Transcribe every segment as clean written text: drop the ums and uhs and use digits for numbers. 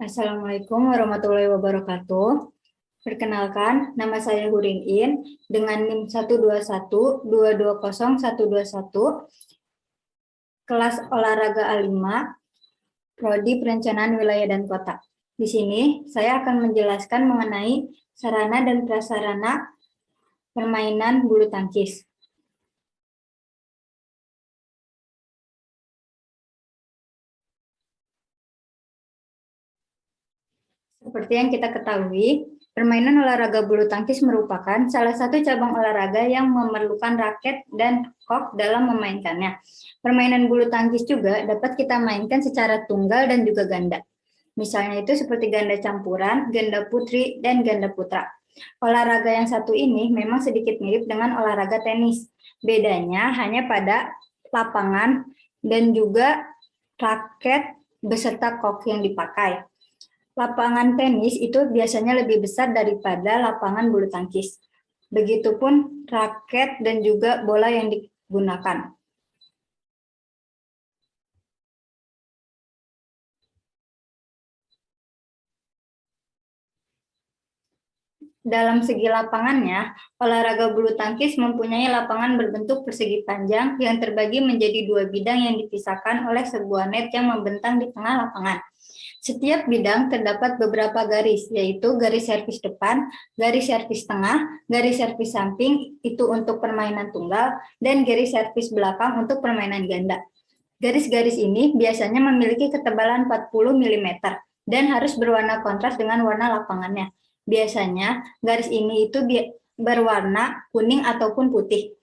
Assalamualaikum warahmatullahi wabarakatuh. Perkenalkan, nama saya Hurin In dengan NIM 121220121, kelas olahraga A5, Prodi Perencanaan Wilayah dan Kota. Di sini saya akan menjelaskan mengenai sarana dan prasarana permainan bulu tangkis. Seperti yang kita ketahui, permainan olahraga bulu tangkis merupakan salah satu cabang olahraga yang memerlukan raket dan kok dalam memainkannya. Permainan bulu tangkis juga dapat kita mainkan secara tunggal dan juga ganda. Misalnya itu seperti ganda campuran, ganda putri, dan ganda putra. Olahraga yang satu ini memang sedikit mirip dengan olahraga tenis. Bedanya hanya pada lapangan dan juga raket beserta kok yang dipakai. Lapangan tenis itu biasanya lebih besar daripada lapangan bulu tangkis. Begitupun raket dan juga bola yang digunakan. Dalam segi lapangannya, olahraga bulu tangkis mempunyai lapangan berbentuk persegi panjang yang terbagi menjadi dua bidang yang dipisahkan oleh sebuah net yang membentang di tengah lapangan. Setiap bidang terdapat beberapa garis, yaitu garis servis depan, garis servis tengah, garis servis samping, itu untuk permainan tunggal, dan garis servis belakang untuk permainan ganda. Garis-garis ini biasanya memiliki ketebalan 40 mm dan harus berwarna kontras dengan warna lapangannya. Biasanya garis ini itu berwarna kuning ataupun putih,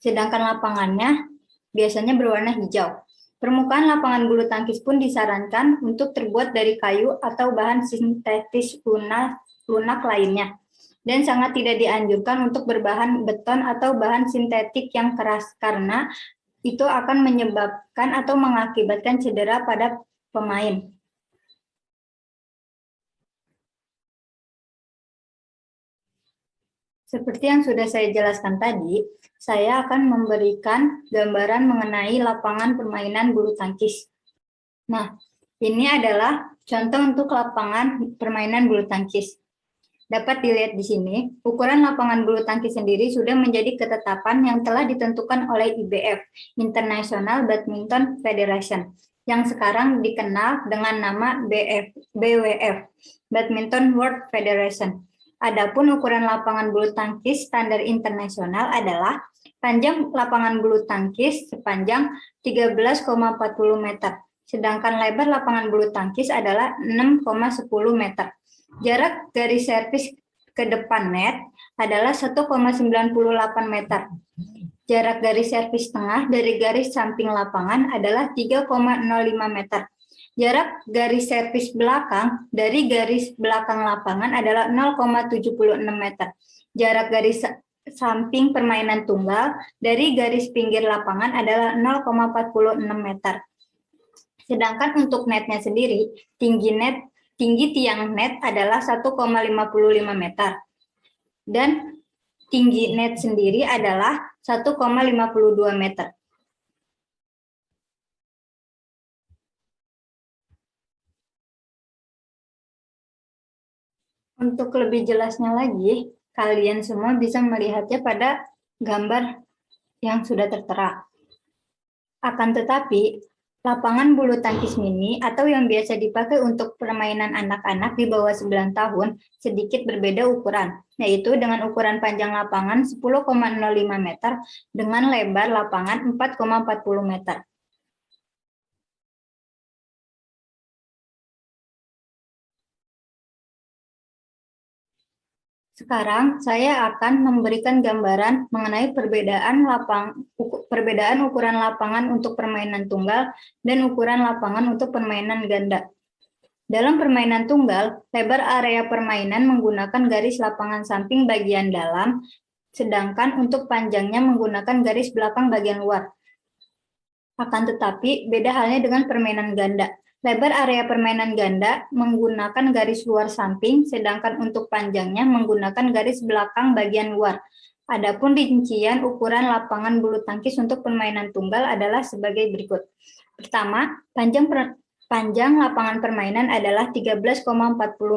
sedangkan lapangannya biasanya berwarna hijau. Permukaan lapangan bulu tangkis pun disarankan untuk terbuat dari kayu atau bahan sintetis lunak lainnya, dan sangat tidak dianjurkan untuk berbahan beton atau bahan sintetik yang keras karena itu akan menyebabkan atau mengakibatkan cedera pada pemain. Seperti yang sudah saya jelaskan tadi, saya akan memberikan gambaran mengenai lapangan permainan bulu tangkis. Nah, ini adalah contoh untuk lapangan permainan bulu tangkis. Dapat dilihat di sini, ukuran lapangan bulu tangkis sendiri sudah menjadi ketetapan yang telah ditentukan oleh IBF, International Badminton Federation, yang sekarang dikenal dengan nama BWF, Badminton World Federation. Adapun ukuran lapangan bulu tangkis standar internasional adalah panjang lapangan bulu tangkis sepanjang 13,40 meter, sedangkan lebar lapangan bulu tangkis adalah 6,10 meter. Jarak garis servis ke depan net adalah 1,98 meter. Jarak garis servis tengah dari garis samping lapangan adalah 3,05 meter. Jarak garis servis belakang dari garis belakang lapangan adalah 0,76 meter. Jarak garis samping permainan tunggal dari garis pinggir lapangan adalah 0,46 meter. Sedangkan untuk netnya sendiri, tinggi tiang net adalah 1,55 meter. Dan tinggi net sendiri adalah 1,52 meter. Untuk lebih jelasnya lagi, kalian semua bisa melihatnya pada gambar yang sudah tertera. Akan tetapi, lapangan bulu tangkis mini atau yang biasa dipakai untuk permainan anak-anak di bawah 9 tahun sedikit berbeda ukuran, yaitu dengan ukuran panjang lapangan 10,05 meter dengan lebar lapangan 4,40 meter. Sekarang saya akan memberikan gambaran mengenai perbedaan ukuran lapangan untuk permainan tunggal dan ukuran lapangan untuk permainan ganda. Dalam permainan tunggal, lebar area permainan menggunakan garis lapangan samping bagian dalam, sedangkan untuk panjangnya menggunakan garis belakang bagian luar. Akan tetapi, beda halnya dengan permainan ganda. Lebar area permainan ganda menggunakan garis luar samping, sedangkan untuk panjangnya menggunakan garis belakang bagian luar. Adapun rincian ukuran lapangan bulu tangkis untuk permainan tunggal adalah sebagai berikut. Pertama, Panjang lapangan permainan adalah 13,40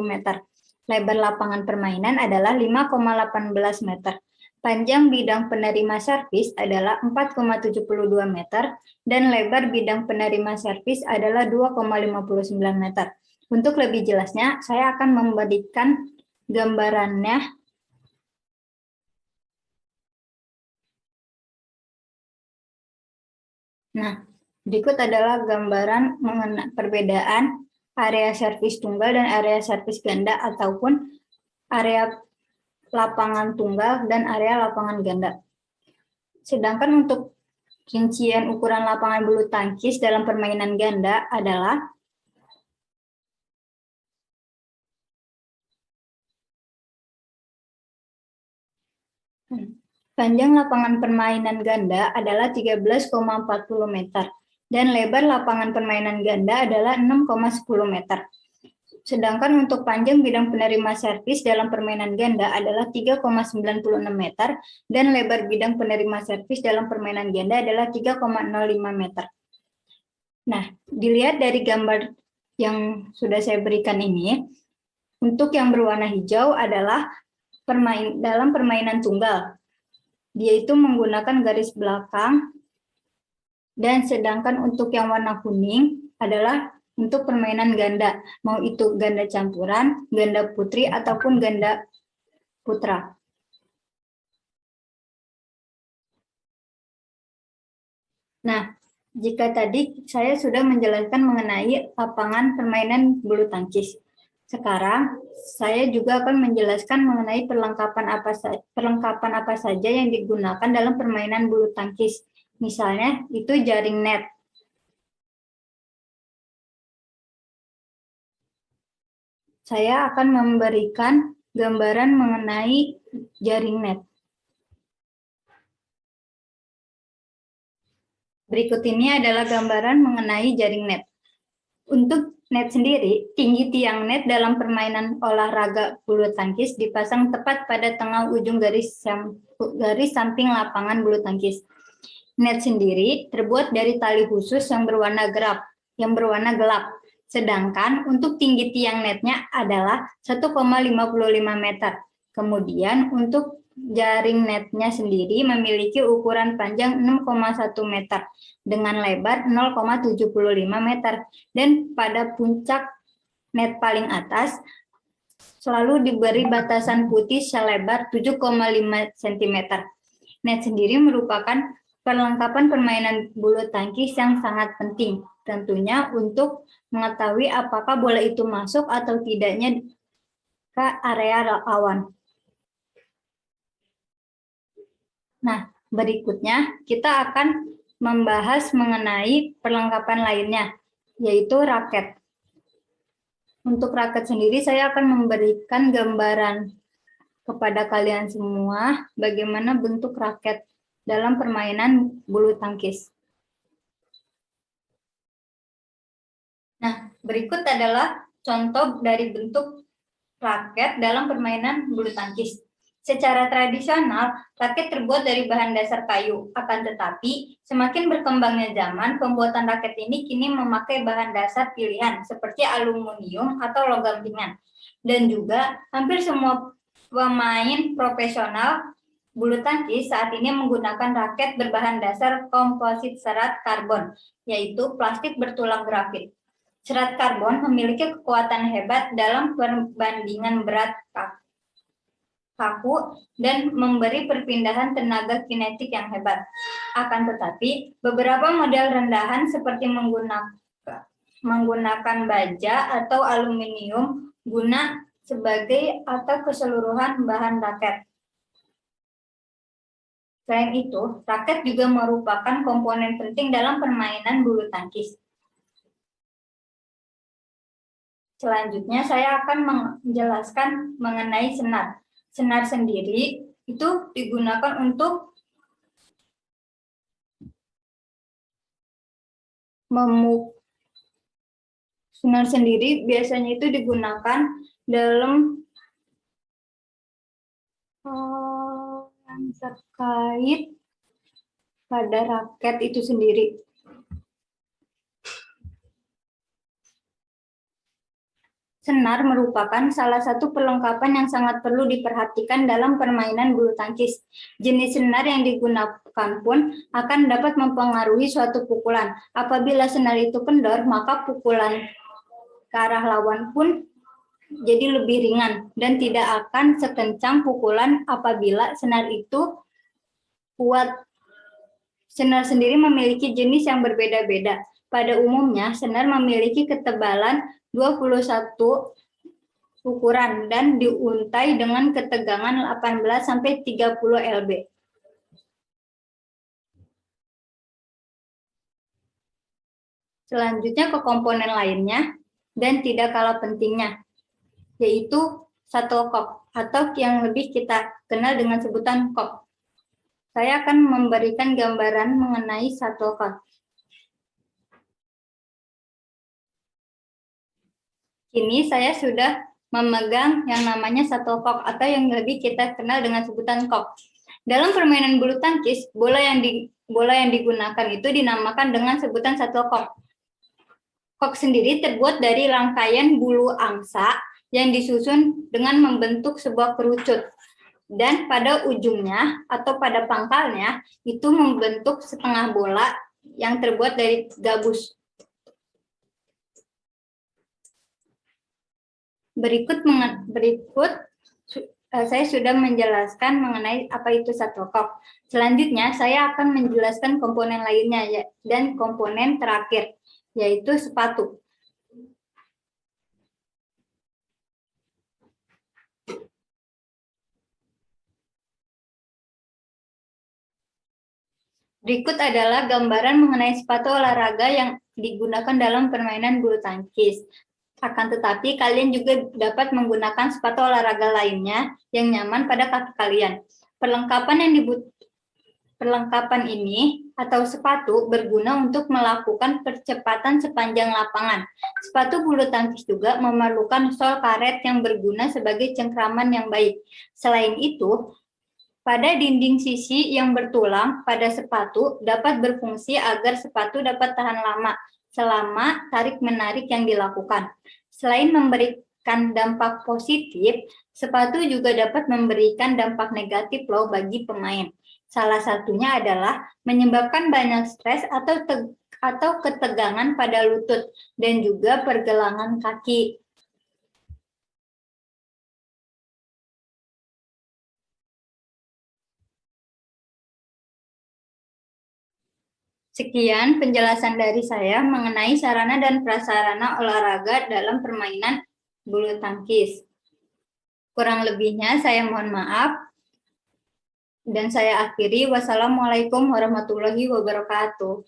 meter. Lebar lapangan permainan adalah 5,18 meter. Panjang bidang penerima servis adalah 4,72 meter dan lebar bidang penerima servis adalah 2,59 meter. Untuk lebih jelasnya, saya akan memberikan gambarannya. Nah, berikut adalah gambaran mengenai perbedaan area servis tunggal dan area servis ganda ataupun area lapangan tunggal dan area lapangan ganda. Sedangkan untuk rincian ukuran lapangan bulu tangkis dalam permainan ganda adalah panjang lapangan permainan ganda adalah 13,40 meter dan lebar lapangan permainan ganda adalah 6,10 meter. Sedangkan untuk panjang bidang penerima servis dalam permainan ganda adalah 3,96 meter dan lebar bidang penerima servis dalam permainan ganda adalah 3,05 meter. Nah, dilihat dari gambar yang sudah saya berikan ini, untuk yang berwarna hijau adalah dalam permainan tunggal. Dia itu menggunakan garis belakang, dan sedangkan untuk yang warna kuning adalah untuk permainan ganda, mau itu ganda campuran, ganda putri, ataupun ganda putra. Nah, jika tadi saya sudah menjelaskan mengenai lapangan permainan bulu tangkis, sekarang saya juga akan menjelaskan mengenai perlengkapan apa saja yang digunakan dalam permainan bulu tangkis. Misalnya, itu jaring net. Saya akan memberikan gambaran mengenai jaring net. Berikut ini adalah gambaran mengenai jaring net. Untuk net sendiri, tinggi tiang net dalam permainan olahraga bulu tangkis dipasang tepat pada tengah ujung garis samping lapangan bulu tangkis. Net sendiri terbuat dari tali khusus yang berwarna gelap. Sedangkan untuk tinggi tiang netnya adalah 1,55 meter. Kemudian untuk jaring netnya sendiri memiliki ukuran panjang 6,1 meter dengan lebar 0,75 meter. Dan pada puncak net paling atas selalu diberi batasan putih selebar 7,5 cm. Net sendiri merupakan perlengkapan permainan bulu tangkis yang sangat penting, tentunya untuk mengetahui apakah bola itu masuk atau tidaknya ke area lawan. Nah, berikutnya kita akan membahas mengenai perlengkapan lainnya, yaitu raket. Untuk raket sendiri, saya akan memberikan gambaran kepada kalian semua bagaimana bentuk raket dalam permainan bulu tangkis. Nah, berikut adalah contoh dari bentuk raket dalam permainan bulu tangkis. Secara tradisional, raket terbuat dari bahan dasar kayu. Akan tetapi, semakin berkembangnya zaman, pembuatan raket ini kini memakai bahan dasar pilihan seperti aluminium atau logam ringan. Dan juga hampir semua pemain profesional bulu tangkis saat ini menggunakan raket berbahan dasar komposit serat karbon, yaitu plastik bertulang grafit. Serat karbon memiliki kekuatan hebat dalam perbandingan berat kaku dan memberi perpindahan tenaga kinetik yang hebat. Akan tetapi, beberapa model rendahan seperti menggunakan baja atau aluminium guna sebagai atau keseluruhan bahan raket. Selain itu, raket juga merupakan komponen penting dalam permainan bulu tangkis. Selanjutnya, saya akan menjelaskan mengenai senar. Senar sendiri itu digunakan untuk senar sendiri biasanya itu digunakan dalam yang terkait pada raket itu sendiri. Senar merupakan salah satu perlengkapan yang sangat perlu diperhatikan dalam permainan bulu tangkis. Jenis senar yang digunakan pun akan dapat mempengaruhi suatu pukulan. Apabila senar itu kendor, maka pukulan ke arah lawan pun jadi lebih ringan dan tidak akan sekencang pukulan apabila senar itu kuat. Senar sendiri memiliki jenis yang berbeda-beda. Pada umumnya, senar memiliki ketebalan 21 ukuran dan diuntai dengan ketegangan 18-30 lb. Selanjutnya ke komponen lainnya dan tidak kalah pentingnya, yaitu shuttlecock atau yang lebih kita kenal dengan sebutan cock. Saya akan memberikan gambaran mengenai shuttlecock. Kini saya sudah memegang yang namanya shuttlecock atau yang lebih kita kenal dengan sebutan cock. Dalam permainan bulu tangkis, bola yang digunakan itu dinamakan dengan sebutan shuttlecock. Cock sendiri terbuat dari rangkaian bulu angsa yang disusun dengan membentuk sebuah kerucut. Dan pada ujungnya atau pada pangkalnya itu membentuk setengah bola yang terbuat dari gabus. Berikut saya sudah menjelaskan mengenai apa itu shuttlecock. Selanjutnya saya akan menjelaskan komponen lainnya dan komponen terakhir, yaitu sepatu. Berikut adalah gambaran mengenai sepatu olahraga yang digunakan dalam permainan bulu tangkis. Akan tetapi, kalian juga dapat menggunakan sepatu olahraga lainnya yang nyaman pada kaki kalian. Perlengkapan ini atau sepatu berguna untuk melakukan percepatan sepanjang lapangan. Sepatu bulu tangkis juga memerlukan sol karet yang berguna sebagai cengkraman yang baik. Selain itu, pada dinding sisi yang bertulang pada sepatu dapat berfungsi agar sepatu dapat tahan lama selama tarik-menarik yang dilakukan. Selain memberikan dampak positif, sepatu juga dapat memberikan dampak negatif loh bagi pemain. Salah satunya adalah menyebabkan banyak stres atau ketegangan pada lutut dan juga pergelangan kaki. Sekian penjelasan dari saya mengenai sarana dan prasarana olahraga dalam permainan bulu tangkis. Kurang lebihnya saya mohon maaf dan saya akhiri. Wassalamualaikum warahmatullahi wabarakatuh.